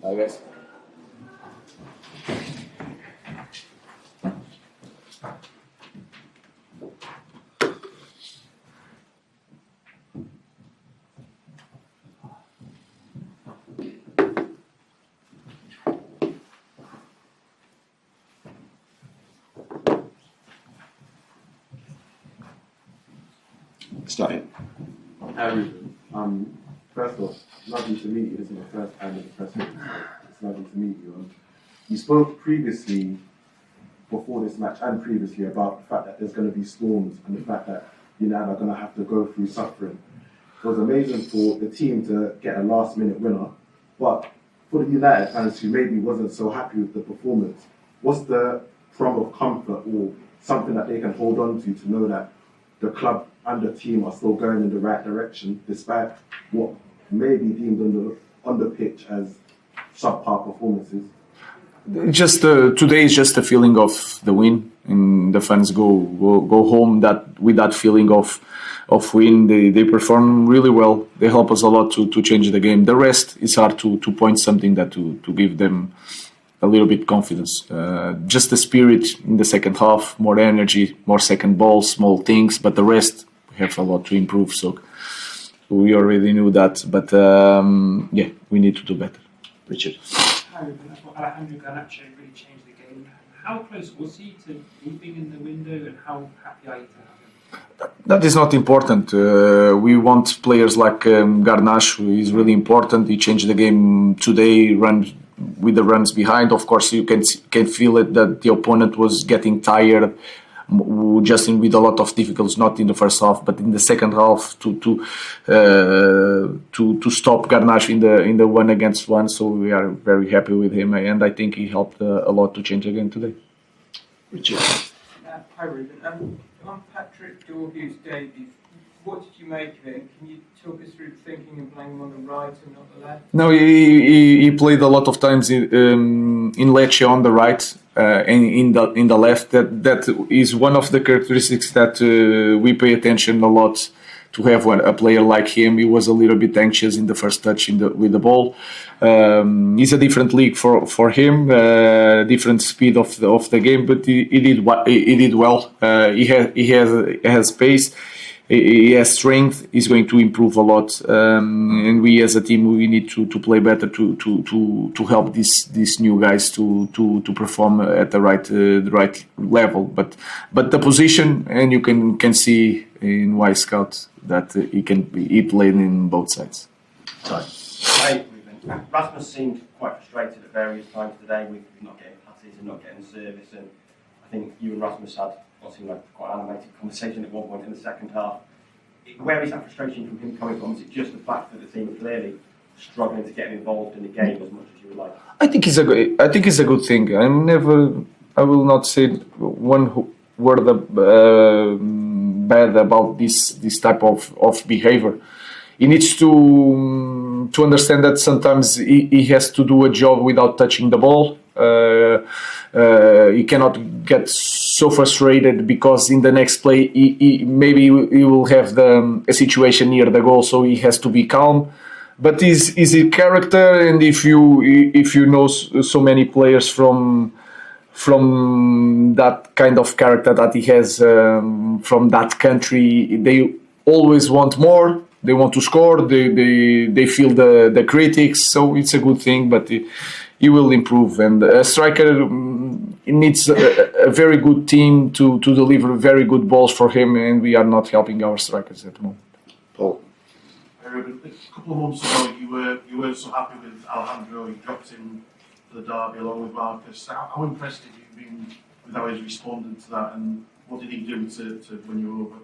I guess. Starting. Hi, Ruben. First off, lovely to meet you. This is my first time in the press room. It's lovely to meet you. You spoke previously, before this match and previously, about the fact that there's going to be storms and the fact that United are going to have to go through suffering. It was amazing for the team to get a last-minute winner, but for the United fans who maybe wasn't so happy with the performance, what's the crumb of comfort or something that they can hold on to know that the club and the team are still going in the right direction, despite what may be deemed on the pitch as subpar performances? Just today is just a feeling of the win, and the fans go home with that feeling of win. They perform really well. They help us a lot to change the game. The rest is hard to point something that to give them a little bit confidence. Just the spirit in the second half, more energy, more second balls, small things, but the rest we have a lot to improve. So we already knew that, but yeah, we need to do better. Richard. Hi, Ruben. I thought Alejandro Garnacho really changed the game. How close was he to leaping in the window, and how happy are you to have him? That is not important. We want players like Garnacho. He's really important. He changed the game today, run with the runs behind. Of course, you can feel it that the opponent was getting tired, just with a lot of difficulties, not in the first half, but in the second half to stop Garnacho in the 1-against-1. So we are very happy with him, and I think he helped a lot to change the game today. Richard. Hi, Ruben. On Patrick Dorgu's debut, what did you make of it? Can you talk us through the thinking of playing him on the right and not the left? No, he played a lot of times in Lecce on the right and in the left. That is one of the characteristics that we pay attention a lot. To have a player like him, he was a little bit anxious in the first touch with the ball. It's a different league for him, different speed of the game, but he did well. He has pace. He has strength. He's going to improve a lot, and we as a team we need to play better to help these new guys to perform at the right level. But the position, and you can see in Y Scout that he played in both sides. Hi, Ruben. Rasmus seemed quite frustrated at various times today with not getting passes and not getting service, and I think you and Rasmus had what seemed like quite an animated conversation at one point in the second half. Where is that frustration from him coming from? Is it just the fact that the team are clearly struggling to get involved in the game as much as you would like? I think it's a good thing. I will not say one word bad about this type of behavior. He needs to understand that sometimes he has to do a job without touching the ball. He cannot get so frustrated because in the next play maybe he will have a situation near the goal, so he has to be calm. But is a character, and if you know so many players from that kind of character that he has from that country, they always want more. They want to score. They feel the critics, so it's a good thing. But he will improve, and a striker needs a very good team to deliver very good balls for him, and we are not helping our strikers at the moment. Paul. A couple of months ago, you weren't so happy with Alejandro. You dropped him for the derby along with Marcus. How impressed have you been with how he's responded to that, and what did he do to win you over?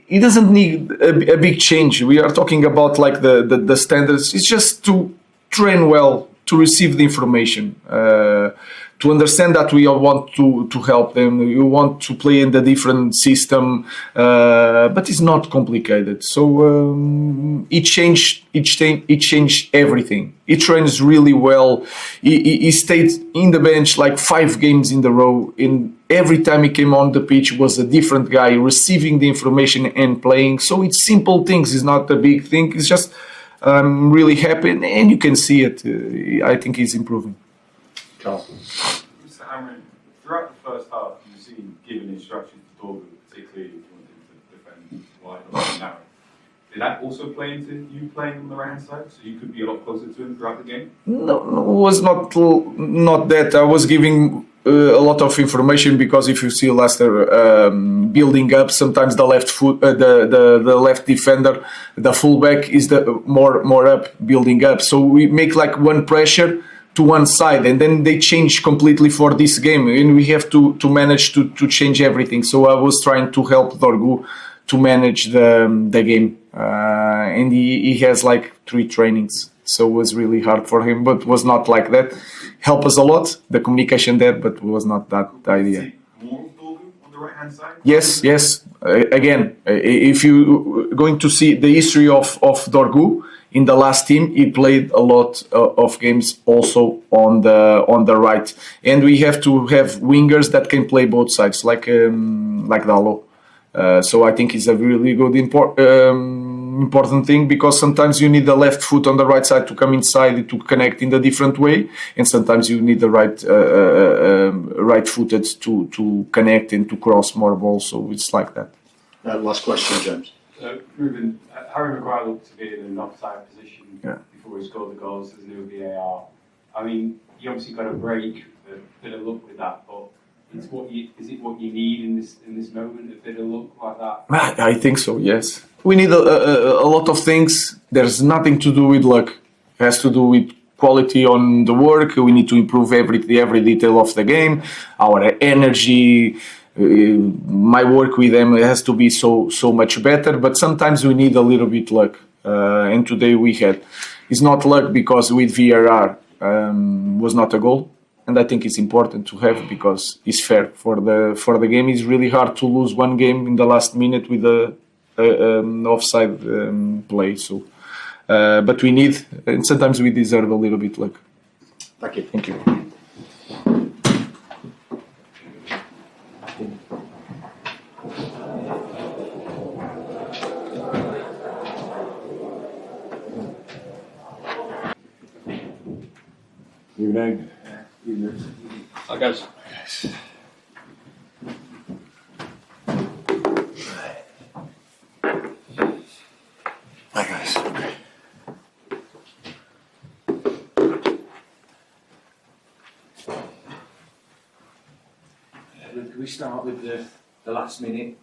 He doesn't need a big change. We are talking about like the standards. It's just to train well, to receive the information, to understand that we all want to help them. You want to play in the different system, but it's not complicated. So it changed everything. He trains really well. He stayed in the bench like 5 games in a row. every time he came on the pitch was a different guy receiving the information and playing. So it's simple things. It's not a big thing. It's just I'm really happy, and you can see it. I think he's improving. Carl. Mr. Amorim, throughout the first half, you've seen given instructions to Dorgu, particularly if you wanted to defend wide or narrow. Did that also play into you playing on the right hand side, so you could be a lot closer to him throughout the game? No, it was not that. I was giving a lot of information because if you see Leicester building up, sometimes the left foot, the left defender, the fullback is the more up, building up. So we make like one pressure to one side, and then they change completely for this game, and we have to manage to change everything. So I was trying to help Dorgu to manage the game, and he has like 3 trainings, so it was really hard for him, but was not like that. Help us a lot, the communication there, but it was not that idea. See more of Dorgu on the right hand side? Yes. Again, if you going to see the history of Dorgu in the last team, he played a lot of games also on the right, and we have to have wingers that can play both sides, like Dalo. So I think it's a really good important thing, because sometimes you need the left foot on the right side to come inside to connect in a different way, and sometimes you need the right footed to connect and to cross more balls. So it's like that. Last question, James. Ruben, Harry Maguire looked to be in an offside position Yeah. before he scored the goals. There's no VAR. I mean, he obviously got a break, a bit of luck with that, but is it what you need in this moment? A bit of luck like that? I think so. Yes, we need a lot of things. There's nothing to do with luck. It has to do with quality on the work. We need to improve every detail of the game. Our energy, my work with them has to be so much better. But sometimes we need a little bit luck, and today we had. It's not luck because with VAR was not a goal. And I think it's important to have, because it's fair for the game. It's really hard to lose one game in the last minute with a offside play. So, but we need, and sometimes we deserve a little bit luck. Thank you. Thank you. Evening. Hi, guys. Hi, guys. Can we start with the last minute,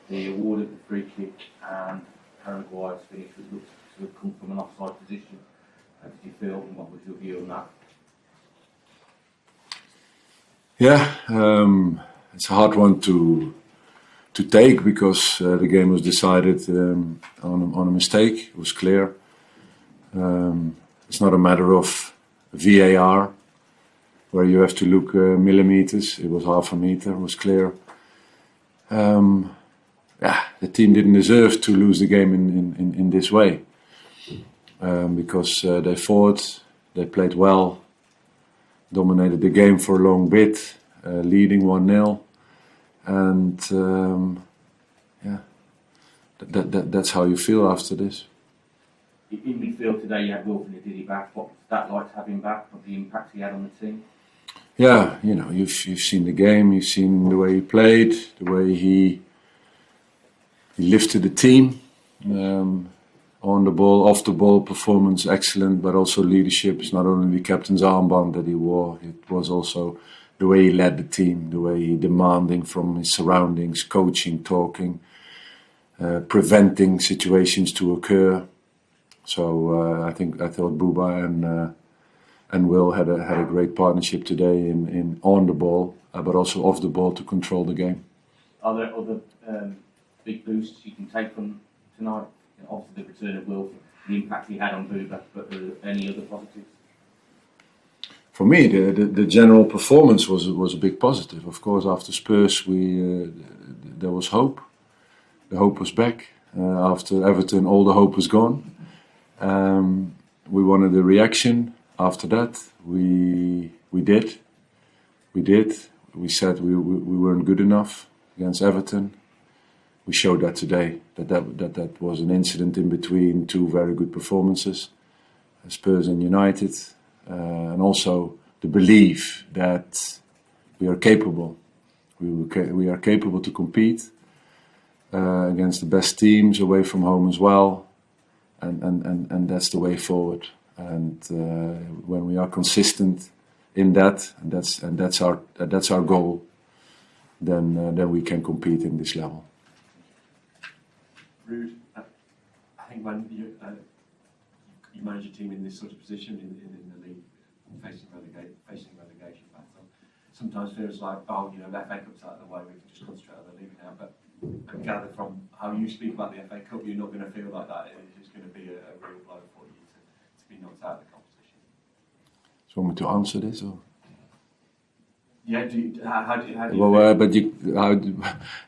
the award of the free kick, and Harry Maguire's finish, which looks to have come from an offside position? How did you feel, and what was your view on that? Yeah, it's a hard one to take, because the game was decided on a mistake. It was clear. It's not a matter of VAR, where you have to look millimeters. It was half a meter. It was clear. The team didn't deserve to lose the game in this way, because they fought, they played well, dominated the game for a long bit, leading 1-0, and that's how you feel after this. In midfield today, you had Wilson and Diddy back. What was that like to have him back? What the impact he had on the team? Yeah, you know, you've seen the game, you've seen the way he played, the way he lifted the team. On the ball, off the ball, performance excellent, but also leadership. It's not only the captain's armband that he wore, it was also the way he led the team, the way he demanding from his surroundings, coaching, talking, preventing situations to occur. So I thought Bouba and Will had a great partnership today in on the ball, but also off the ball to control the game. Are there other big boosts you can take from tonight? Obviously, the return of Will, the impact he had on Bouba, but any other positives? For me, the general performance was a big positive. Of course, after Spurs, there was hope. The hope was back. After Everton, all the hope was gone. We wanted a reaction. After that, we did. we said we weren't good enough against Everton. We showed that today, that was an incident in between two very good performances, Spurs and United, and also the belief that we are capable. We are capable to compete against the best teams away from home as well, and that's the way forward. And when we are consistent in that, and that's our goal, then we can compete in this level. Ruud, I think when you manage a team in this sort of position in the league, facing relegation battle, sometimes feels like, oh, the FA Cup's out of the way, we can just concentrate on the league now. But I gather from how you speak about the FA Cup, you're not going to feel like that. It's going to be a real blow for you to be knocked out of the competition. Do you want me to answer this? Or? Yeah, how do you feel?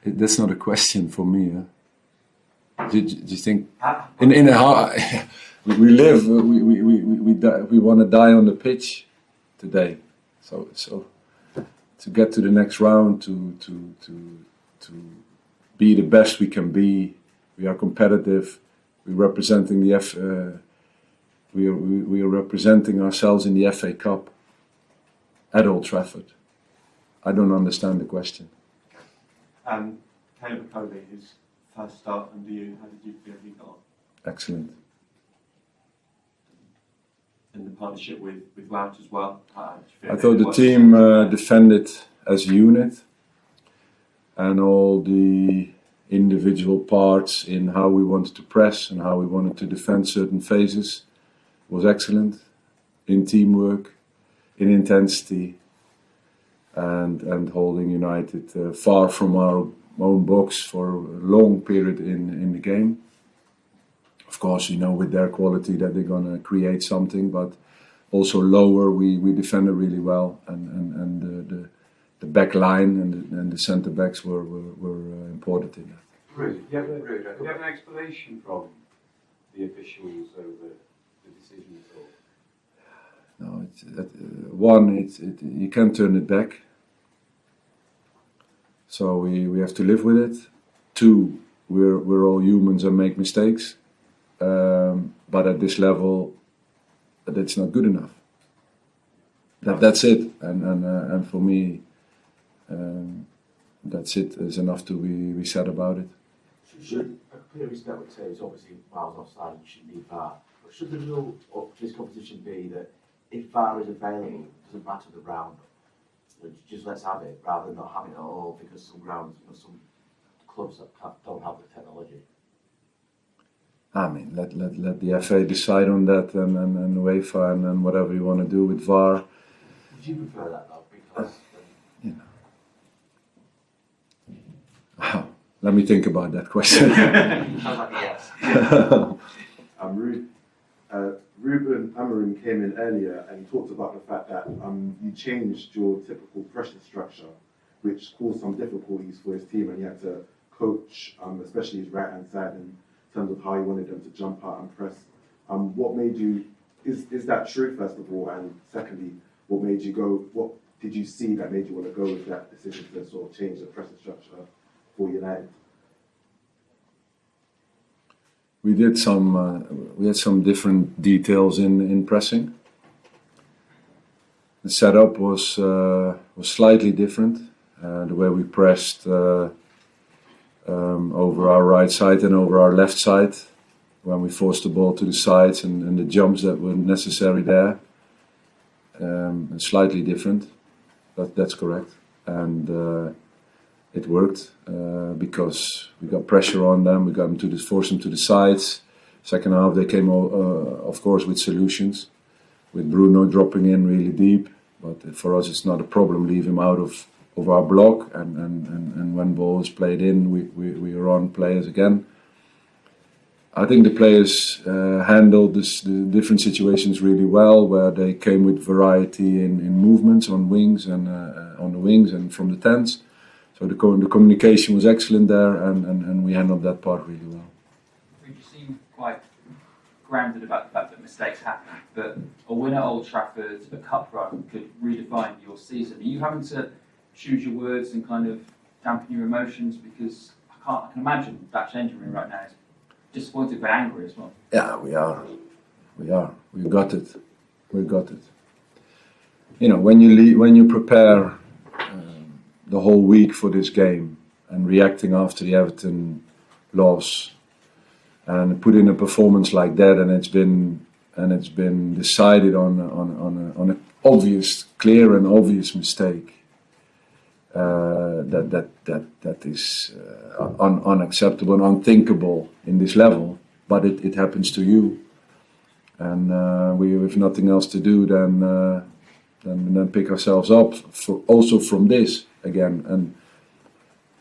That's not a question for me. Huh? Do you think we live, we want to die on the pitch today, so to get to the next round, to be the best we can be, we are competitive, we're representing we are representing ourselves in the FA Cup at Old Trafford. I don't understand the question. Caleb McCovey, his first start under you, how did you feel he got on? Excellent. And the partnership with Ruud as well? I thought the team defended as a unit, and all the individual parts in how we wanted to press and how we wanted to defend certain phases was excellent, in teamwork, in intensity, and holding United far from our own box for a long period in the game. Of course, with their quality that they're going to create something, but also lower we defended really well, and the back line and the centre backs were important in that. Ruud, do you have an explanation from the officials over the decision at all? No, you can't turn it back. So we have to live with it. 2, we're all humans and make mistakes. But at this level, that's not good enough. That's it. And for me, that's it. There's enough to be said about it. Should a clear respect would say it's obviously miles offside, you shouldn't need VAR. But should the rule of this competition be that if VAR is available, it doesn't matter the round, just let's have it rather than not having it at all, because some grounds, some clubs that don't have the technology. I mean, let the FA decide on that, and UEFA and whatever you want to do with VAR. Would you prefer that though? Because Let me think about that question. Sounds like a yes. Ruben Amorim came in earlier and he talked about the fact that you changed your typical pressure structure, which caused some difficulties for his team, and he had to coach, especially his right-hand side, in terms of how he wanted them to jump out and press. What made you? Is that true? First of all, and secondly, what made you go? What did you see that made you want to go with that decision to sort of change the pressure structure for United? We did we had some different details in pressing. The setup was slightly different. The way we pressed over our right side and over our left side, when we forced the ball to the sides and the jumps that were necessary there, slightly different. That's correct, and it worked because we got pressure on them. We got them to force them to the sides. Second half, they came, of course, with solutions, with Bruno dropping in really deep. But for us, it's not a problem. Leave him out of our block, and when ball is played in, we are on players again. I think the players handled the different situations really well, where they came with variety in movements on wings and on the wings and from the tens. So the communication was excellent there, and we handled that part really well. You seem quite grounded about the fact that mistakes happen, but a win at Old Trafford, a cup run, could redefine your season. Are you having to choose your words and kind of dampen your emotions? Because I can imagine that changing room right now is disappointed but angry as well. Yeah, we are. We got it. We got it. You know, when you prepare the whole week for this game and reacting after the Everton loss and put in a performance like that, and it's been decided on an obvious, clear and obvious mistake. That is unacceptable and unthinkable in this level, but it happens to you, and we have nothing else to do than pick ourselves up also from this again, and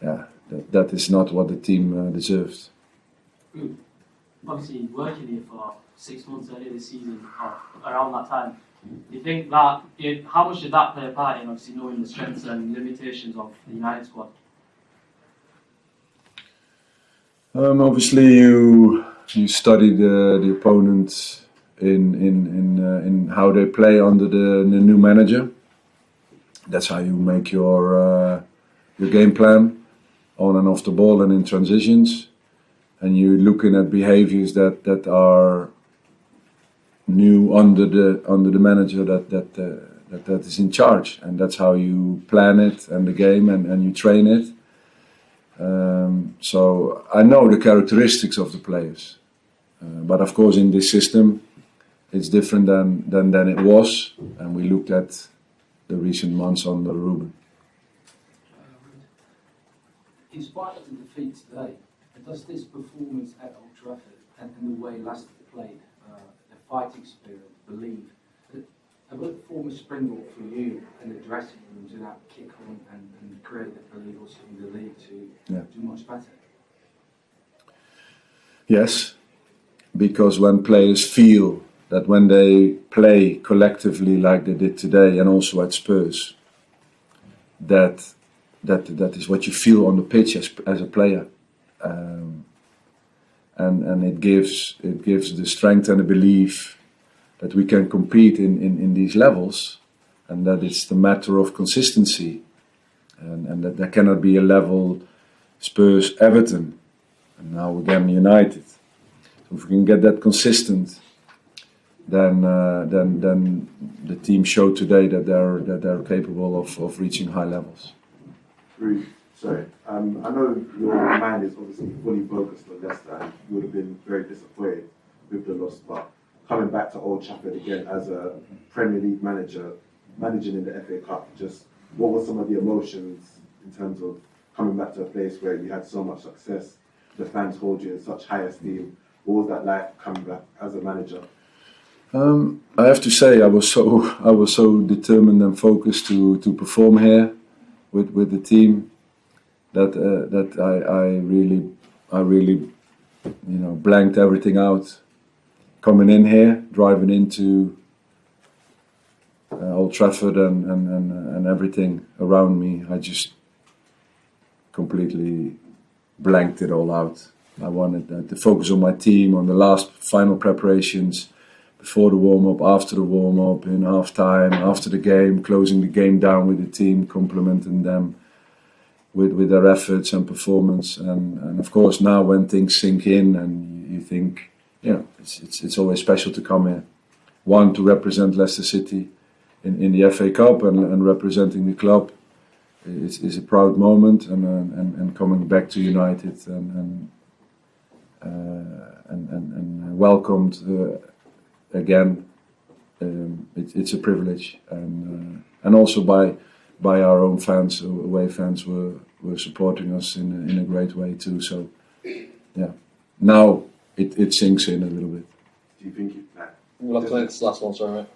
yeah, that is not what the team deserves. Obviously, working here for 6 months earlier this season, or around that time. Do you think that, how much did that play a part in obviously knowing the strengths and limitations of the United squad? Obviously, you study the opponent in how they play under the new manager. That's how you make your game plan on and off the ball and in transitions. And you're looking at behaviors that are new under the manager that is in charge, and that's how you plan it and the game and you train it. So I know the characteristics of the players, but of course in this system it's different than it was, and we looked at the recent months under Ruben. In spite of the defeat today, does this performance at Old Trafford and the way Leicester played, the fighting spirit, believe, a bit form a springboard for you in the dressing room to now kick on and create the belief also in the league to do much better? Yes, because when players feel that when they play collectively like they did today and also at Spurs, that is what you feel on the pitch as a player. And it gives the strength and the belief that we can compete in these levels, and that it's the matter of consistency, and that there cannot be a level Spurs Everton and now again United. So if we can get that consistent, then the team showed today that they're capable of reaching high levels. Ruud, sorry. I know your mind is obviously fully focused on Leicester, and you would have been very disappointed with the loss. But coming back to Old Trafford again as a Premier League manager, managing in the FA Cup, just what were some of the emotions in terms of coming back to a place where you had so much success, the fans hold you in such high esteem? What was that like coming back as a manager? I have to say I was so determined and focused to perform here with the team that I really blanked everything out. Coming in here, driving into Old Trafford and everything around me, I just completely blanked it all out. I wanted to focus on my team, on the last final preparations, before the warm-up, after the warm-up, in half-time, after the game, closing the game down with the team, complimenting them with their efforts and performance. And of course now when things sink in and you think, it's always special to come here. One, to represent Leicester City in the FA Cup and representing the club is a proud moment, and coming back to United and welcomed again. It's a privilege, and also by our own fans, away fans were supporting us in a great way too. So yeah, now it sinks in a little bit. Do you think we'll have to make this last one, sorry, mate.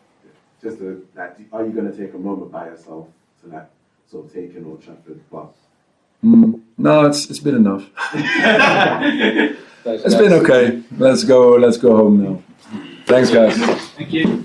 Just are you going to take a moment by yourself to sort of take in Old Trafford bus? No, it's been enough. It's been okay. Let's go home now. Thanks, guys. Thank you.